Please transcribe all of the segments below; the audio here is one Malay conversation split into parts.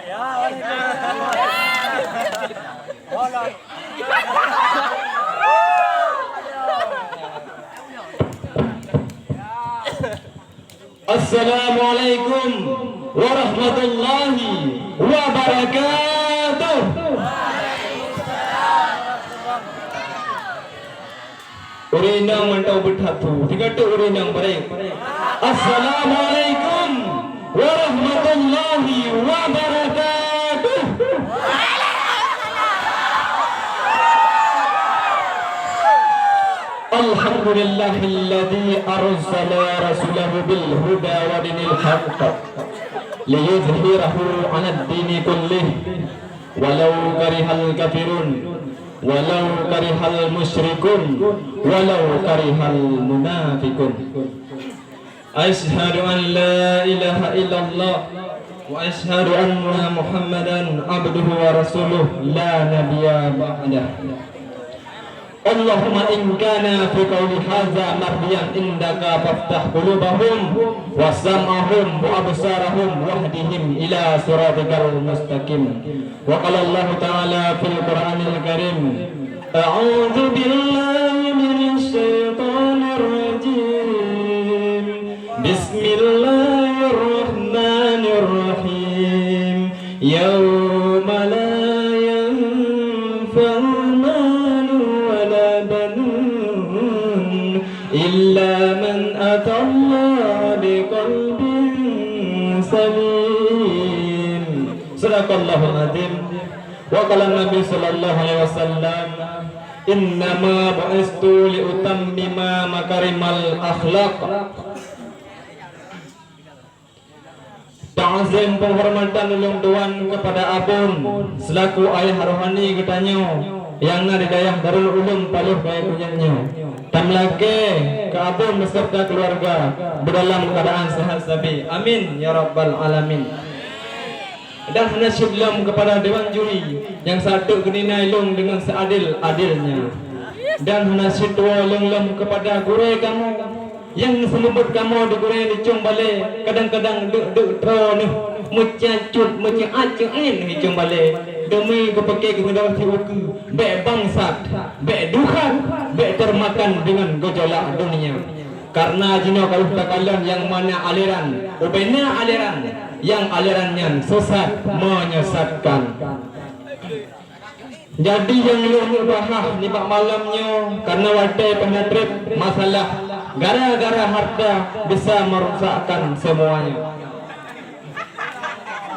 Assalamualaikum warahmatullahi wabarakatuh. Urinang mantau berhatu. Tiga tu urinang baik. Assalamualaikum warahmatullahi wabarakatuh. Alhamdulillahilladzi arsala rasulahu bil huda wa dinil haqq liyuzhirahu 'ala ad-dini kullih walau karihal kafirun walau karihal musyrikun walau karihal munafiqun. Asyhadu an la ilaha illallah wa asyhadu anna Muhammadan abduhu wa rasuluh la nabiyya ba'dah. Allahumma in kana fi qawli hadza mardiyan indaka faftah qulubahum wa sam'ahum wa absarahum wahdihim ila siratikal mustaqim. Wa qala Allah ta'ala fil Qur'anil Karim, a'udzu billahi minasy syaithanir rajim. Bismillahirrahmanirrahim. Yauma la yanfa'u illa man atallaha biqalbin salim. Sadaqallahul azim. Wa qala Nabi sallallahu alaihi wasallam, innama bu'istu liutammima makarimal akhlaq. Ta'zim penghormatan ulung tuan kepada abun selaku ayah rohani ketanyo yang na di dayah Darul Ulum Paluh Gaya Kunyanyo. Tamlake ke abun beserta keluarga berdalam keadaan sehat sabi. Amin ya rabbal alamin. Dan nasyid lam kepada dewan juri yang satu keninai lung dengan seadil-adilnya. Dan nasyid dua lung kepada gurui kamu yang selubut kamu di gurui dicung balik. Kadang-kadang duk tro ni mucacut mucacuin dicung balik. Demi kepakai kemudahan tiuku baik bangsat, baik dukan, baik termakan dengan gejolak dunia. Karena jino kalau kalian yang mana aliran, ubena aliran, yang alirannya sesat menyesatkan. Jadi yang lu bahah ni pak malamnya karena wadai penetrip masalah gara-gara harta bisa merusakkan semuanya.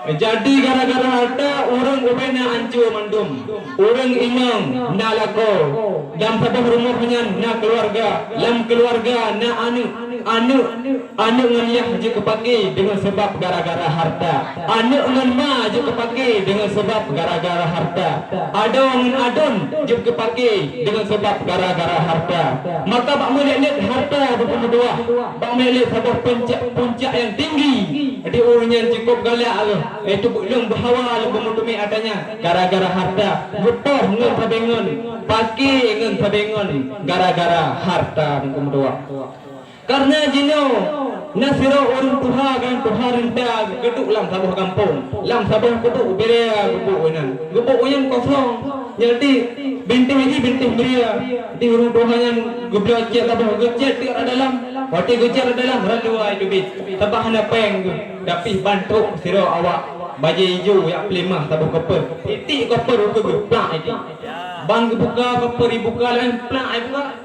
Jadi gara-gara harta orang ubena ancu mandum, orang imam na lako, dalam sabah rumahnya na keluarga, dalam keluarga na anu ngeliah je kepake dengan sebab gara-gara harta, anu ngan je kepake dengan sebab gara-gara harta, adon je kepake dengan sebab gara-gara harta. Maka bak melihat harta berpendua, bak melihat sabah puncak yang tinggi di urunyan cukup galak itu belum bahawa bermutumi adanya gara-gara harta butuh ngan sabengon paki ngan sabengon gara-gara harta bermudua. Karena jino nasiro orang tuha kan tuha renta geduk lam sabah kampung lam sabah geduk berea gubuk yang kosong. Jadi bintik ini bintik beria di orang tuhanya gubuk cek sabah gecek di dalam wati gecek dalam radua dubit sabah na peng tapi bantu siro awak baju hijau yang pelimah sabah koper titik koper ke plak itu bang buka koper dibuka lain plak buka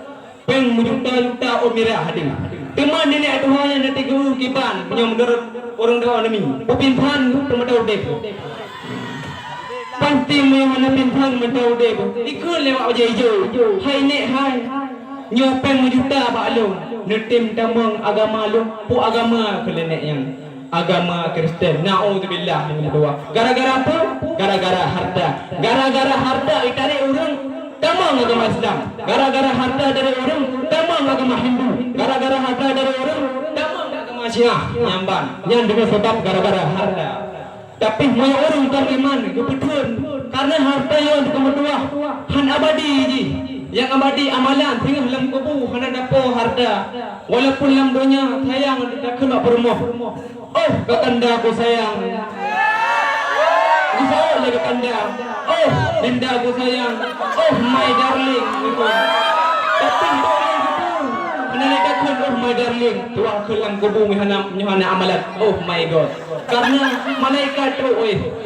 peng juta-juta merah hadir. Teman nenek tuanya nanti guru kiban punya menurut orang tua demi. Pepintan pemadau dek. Panti mana pintan pemadau dek. Ikut lewat baju hijau. Hai nek hai. Nyopeng juta baklung. Netim tambang agama lu. Pu agama kelenek yang agama Kristen. Naudzubillah min doa. Gara-gara apa? Gara-gara harta. Gara-gara harta itari orang tamang agama Islam. Gara-gara harta dari orang tamang agama Hindu. Gara-gara harta dari orang tamang agama Syiah nyamban. Yang dengan sebab gara-gara harta. Tapi mau orang teriman kebetulan karena harta yang kedua han abadi ji. Yang abadi amalan tinggal dalam kubur hana dapo harta. Walaupun dalam dunia sayang dak kelak berumah. Oh kakanda aku sayang. Linda aku sayang. Oh my darling. Tapi Nalika kun oh my darling, tuang kelang kubu nyuhana amalat. Oh my god. Karena malaikat tu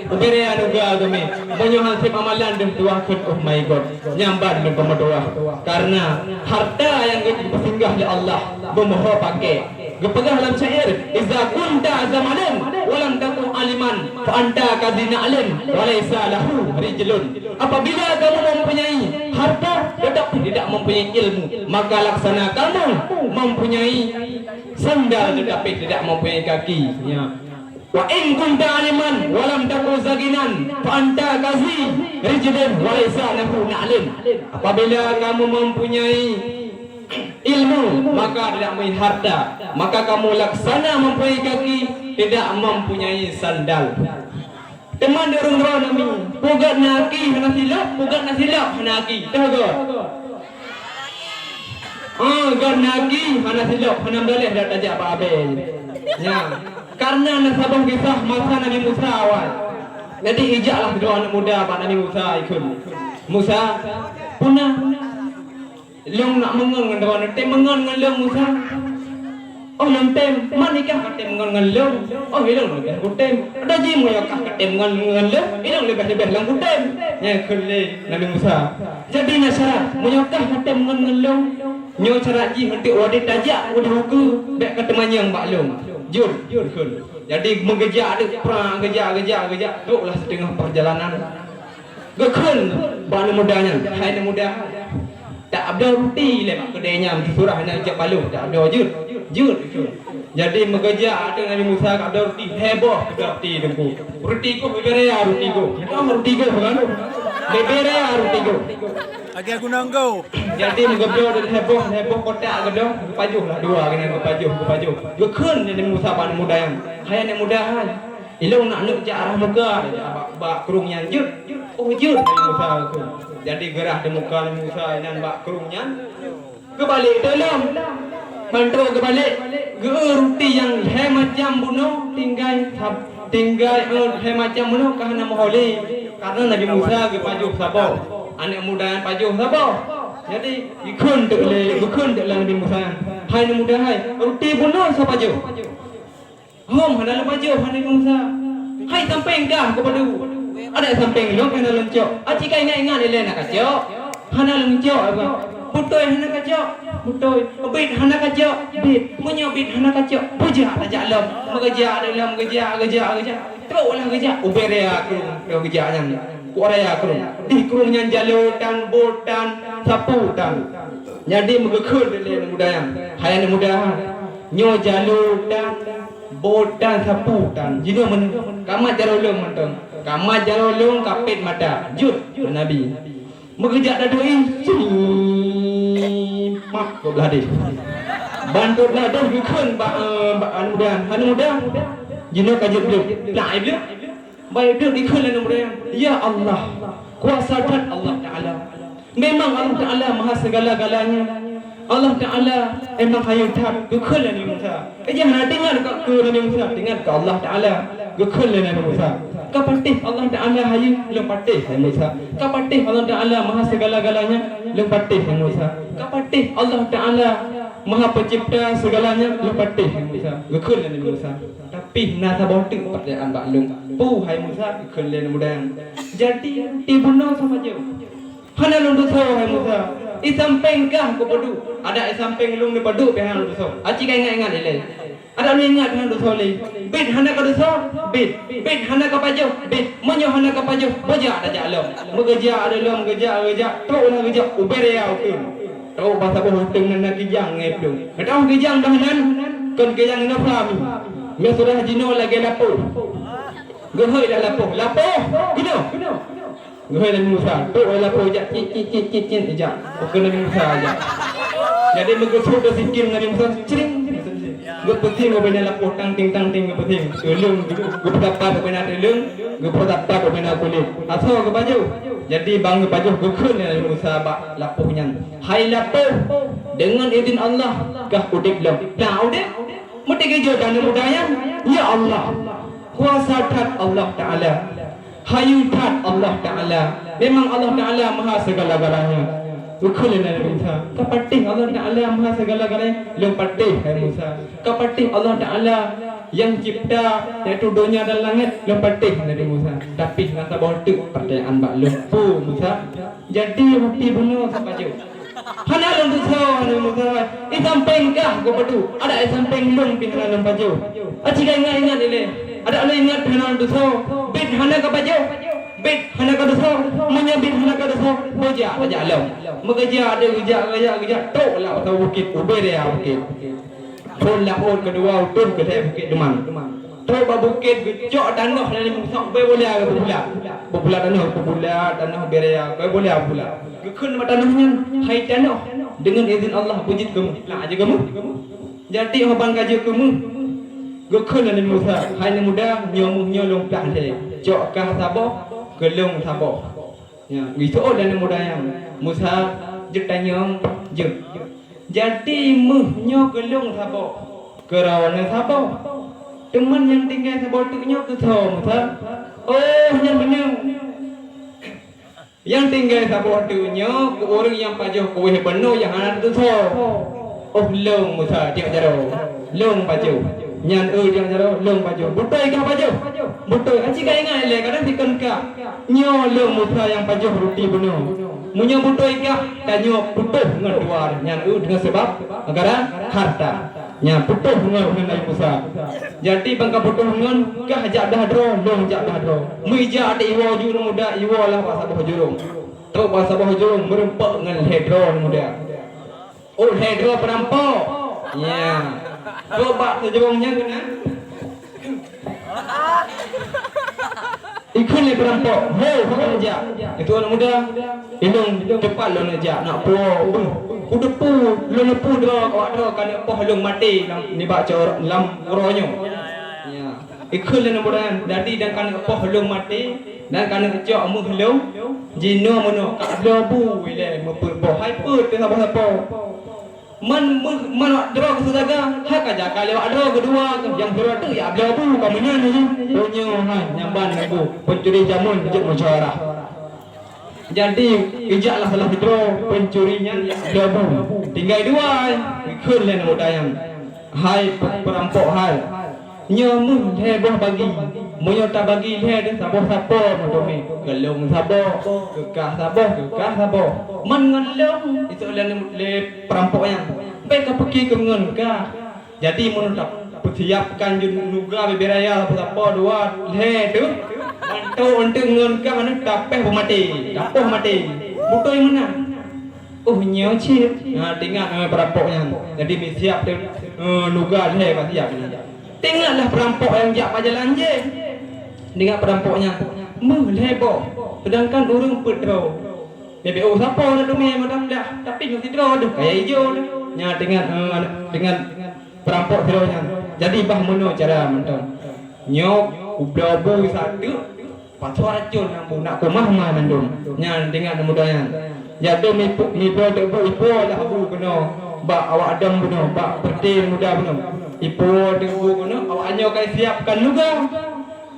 ubere anuga agami. Menyuhan sip amalan dan tuang kun oh my god. Nyamban dan pemedoa. Karena harta yang singgah di Allah memoho pakai. Gepegah dalam syair, "Iza kunta zamanan walam takun aliman, fa anta kadina alim wa laysa lahu rijlun." Apabila kamu mempunyai harta tetapi tidak mempunyai ilmu, maka laksana kamu mempunyai sandal tetapi tidak mempunyai kaki. Ya. Wa in kunta aliman walam takun zaginan, fa anta kazi rijlun wa laysa lahu na'lim. Apabila kamu mempunyai ilmu maka tidak mempunyai harta, maka kamu laksana mempunyai kaki tidak mempunyai sandal. Teman dia orang tua nami pugat naki hana silap, pugat nasilap hana aki dah go. Gan naki hana silap hana boleh dah tajak apa abel. Ya, karena nasabah kisah masa Nabi Musa awal. Jadi ijaklah dua anak muda Pak Nabi Musa ikut. Musa punah Long nak mengon dengan orang tem mengon dengan long Musa. Oh long tem, manikah katem mengon dengan long. Oh hilang lebih kutem. Ada je moyakah katem mengon dengan long. Hilang lebih long kutem. Ya kule Nabi Musa. Jadi nasara moyakah katem mengon dengan long. Nyo cara ji nanti wadah tajak wadah huku bek kateman yang bak long. Jur kul. Jadi mengejak ada perang gejak. Tuklah setengah perjalanan. Gekun bana mudanya. Hai muda. Tak ada roti lemak kedainya surah nak ajak balung tak ada jut. Jadi mengejar ada Nabi Musa tak ada roti heboh roti dempu. Roti ko beberea roti ko. Roti ko kan. Beberea roti ko. Agak guna engkau. Jadi mengejar dan heboh kotak gedong pajuh lah dua kena pajuh. Gekun Nabi Musa pan muda yang. Hai anak muda hai. Ilung nak ke arah muka bak kerung yang jut. Oh jut Nabi Musa tu. Jadi gerah di muka Musa dan bak kerungnya kebalik dalam mantra kebalik roti yang he macam bunuh tinggal he macam bunuh kerana moholi karena Nabi Musa ke pajuh sabar anak muda yang pajuh sabar jadi ikun teklah Nabi Musa hai Nabi muda hai roti bunuh sa pajuh hom hendak pajuh Nabi Musa hai sampai enggak kepada ada samping lo kena lencok. Aci kai ingat dia nak kacau. Hana lencok apa? Putoi hana kacau. Putoi. Bit hana kacau. Bit. Munyo bit hana kacau. Puja tak jalan. Mengejar dalam gejar. Teruslah gejar. Uberea kerung. Gejarnya. Kuarea kerung. Di kerungnya jalutan, botan, saputan. Jadi megekul dalam budaya. Hayana muda. Nyo jalutan, botan, saputan. Jadi men kamat jarolong mentong. Kamar jarolong kapit mata jut Nabi mengejak daduin mak ko beladi bantu daduh bikun anu muda jino kajut bluk lai bluk baik bluk dikun anu muda ya Allah kuasa zat Allah Taala memang Allah Taala maha segala-galanya Allah Taala emang hayat bikun anu Musa jangan dengar ke Nabi Musa dengar ke Allah Taala bikun anu Musa kapatih Allah Ta'ala hayu lempatih Musa kapatih Allah Ta'ala maha segala-galanya lempatih Musa kapatih Allah Ta'ala maha pencipta segalanya lempatih Musa gekul Nabi Musa tapi nasa botik percayaan baklung pu hai Musa gekul mudang jadi ibuno sama jauh hana lundu so hai Musa isampengkah ko padu ada isampeng lung ni padu pehan lundu so aci kai ingat ile ada lu ingat pehan lundu so le bit hana ka dosa bit hana ka pajo bit monyo hana ka pajo boja ada jalam mengejar ada lu mengejar tu lah gejar uberea okey tu bahasa boh teng nan kijang ngep dong tahu kijang dah nan kon kijang na prami me sudah jino lagi lapo gohoi dah lapo gino gohoi Nabi Musa tu lapo jak cicit jak okey Nabi Musa jak jadi mengesut dah sikin Nabi Musa cering gue penting gue benar lapor tang ting gue penting lung gue dapat gue benar lung gue dapat gue benar kulit asal gue baju jadi bang gue baju gue kun Nabi Musa bak lapornya hai lapor dengan izin Allah kah udip belum dah udip mesti kerja dan mudahnya ya Allah kuasa zat Allah Taala hayutat Allah Ta'ala. Memang Allah Ta'ala maha segala-galanya. Ukulina Musa. Kapatih Allah Ta'ala maha segala-galanya. Lu patih hai Musa. Kapatih Allah Ta'ala yang cipta yaitu dunia dan langit. Lu patih Nabi Musa. Tapi nasa botuk percayaan bak lupu Musa. Jadi hati bunuh sapaju. Hana lom tu so Nabi Musa. Isampeng kah ko padu. Ada isampeng lom pihana lom paju. Aci ka ingat ile. Ada lu ingat pihana tu so. Bit hana ka paju. Bet hana ka dosa munya bet hana ka dosa boja boja alam mengeja ada geja tok lah atau bukit uber ya bukit pun lah pun kedua utun ke bukit demam tok ba bukit gejok tanah dari musok be boleh ke pula tanah berea ke boleh pula gekun tanahnya hai tanah dengan izin Allah pujit kamu lah aja kamu jadi hoban kaji kamu gekun dari Musa hai muda nyomuh nyolong plante jok kah sabah gelung sabo ya gitu dan mudayang Musa jetanyong jet jadi muhnyo gelung sabo kerawana sabo teman yang tinggal sabo tuknyo ke tho Musa oh yang benar yang tinggal sabo tuknyo ke orang yang pajoh kowe beno yang ana tu tho oh long Musa dia jaro long pajoh nyan yang jaro long pajoh butoi ka pajoh butoi aci ka ingat le kadang dikon ka nyo long Musa yang pajoh roti beno munyo butoi ka tanyo putuh ngan luar nyan dengan sebab agara harta nya putuh ngan Nabi Musa jadi bangka putuh ngan ka hajak dah dro long jak dah dro muija ade iwo jurung muda iwo lah bahasa boh jurung to bahasa boh jurung merempek ngan hedro muda oh hedro perampok ya coba sejauhnya kena ikut ni perampok ho aja itu anak muda indung cepat lo aja nak po udah pu lo pu dah awak dah kan po halung mati ni baca lam uronyo ya ikut ni muda dadi dan kan po halung mati dan kan cok mu halung jino mono ka lo bu ile mo po hai pu te sapa man dro ke sedaga hak aja kali dro kedua yang dro tu ya abu kamunya ni punyo han nyamban abu pencuri jamun jet musyawarah jadi ijaklah salah dro pencurinya ya abu tinggal dua ikut len mudayang hai perampok hai nyamun heboh bagi moyota bagi he de sabo sapo modome gelung sabo kekah sabo man ngelong itu le perampok yang baik pergi ke ngen ka jadi menetap persiapkan jun nuga beberaya sapo dua he tu mantu untuk ngen ka anu tapeh mati butoi mana oh nyo chip tinggal perampok yang jadi siap tu nuga he ka siap tengoklah perampok yang jak pajalan je dengar perampoknya melebo sedangkan urung pedro BBO siapa dah dumi madam dah tapi mesti dro dah kayak hijau dah nya dengan perampok dronya jadi bah mono cara menton nyok ublabu satu pasu racun nambu nak kumah mah mandum nya dengan mudanya ya do mi debu ipo lah abu kena ba awak adam kena ba pertin muda kena ipo debu kena awak anyo kai siapkan juga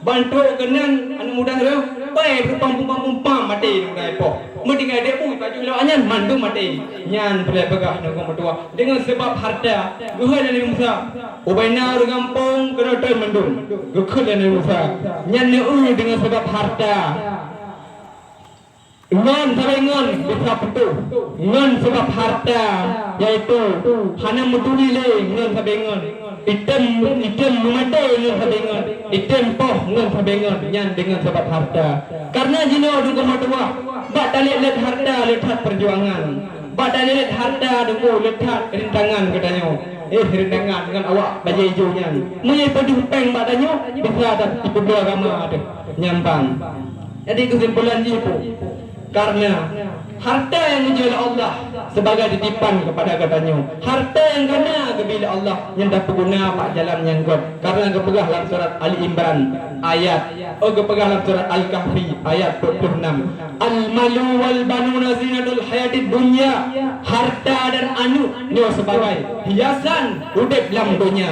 bantu kenan anak muda tu baik pam mati dengan ipo mesti ngai debu baju lo anyan mandu mati nyan boleh pegah nak mertua dengan sebab harta guhai dari Musa ubaina gampong kena ter mandum guhai dari Musa nyan ne dengan sebab harta ngan sampai ngan bisa petu ngan sebab harta yaitu hana mutuli le ngan sampai ngan item memate ngan sampai ngan item poh ngan sampai ngan nyan dengan sebab harta karena jino dungku matua bak talik let harta letat perjuangan bak talik harta dungku letat rintangan katanya rintangan dengan awak baju hijaunya munyai peduh peng bak tanya bisa ada ibu agama ada nyampang jadi kesimpulan itu karena harta yang dijual Allah sebagai titipan kepada katanya harta yang kena kebila Allah yang dah guna pak jalan yang god karena kepegah dalam surat Ali Imran ayat kepegah dalam surat Al-Kahfi ayat 26 al-malu wal banuna zinatul hayatid dunya harta dan anu nyo sebagai hiasan hidup dalam dunia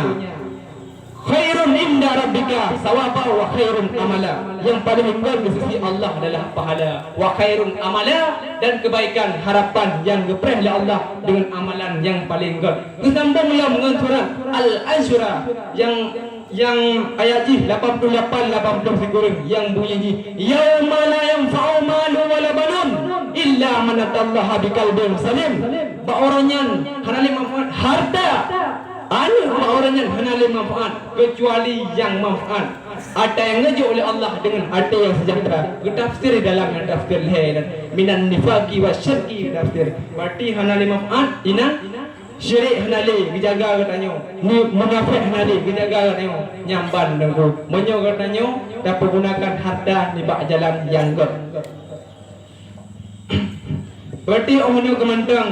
khairun inda rabbika sawaba wa khairun amala. Yang paling baik di sisi Allah adalah pahala, wa khairun amala, dan kebaikan harapan yang gepreh oleh Allah dengan amalan yang paling baik. Disambunglah dengan surah Al-Asyura yang ayat 88 sigurung yang bunyi yauma la yanfa'u malu wala banun illa man atallaha biqalbin salim. Ba orangnya hanali manfaat harta anu orangnya hanali manfaat kecuali yang manfaat ada yang ngaji oleh Allah dengan hati yang sejahtera. Tafsir dalam tafsir lain minan nifaqi wasyirki tafsir berarti hanali manfaat ina syirik hanali dijaga katanya, ni munafik hanali dijaga katanya, nyamban dengku menyo katanya dapat gunakan harta di bak jalan yang god. Berarti ohnya kemantang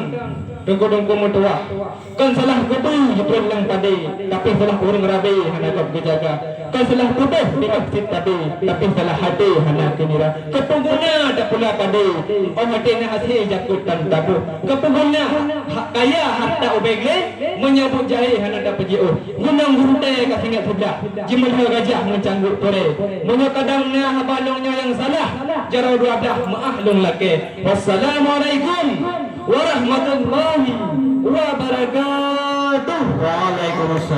dengku mutua kan salah kutu jepun lang tadi tapi salah orang rabi hana kau dijaga kan salah kutu di masjid tadi tapi salah hati hana kinira kepungguna ada pula tadi orang hati na hasil jakutan tabu kepungguna kaya harta obegle menyambut jahe hana dapat jiu gunang gurute kasingat sudah jimal gajah mencanggut pore menyokadangnya habalongnya yang salah jarau dua dah maahlung lake. Wassalamualaikum warahmatullahi wabarakatuh. Waalaikumsalam.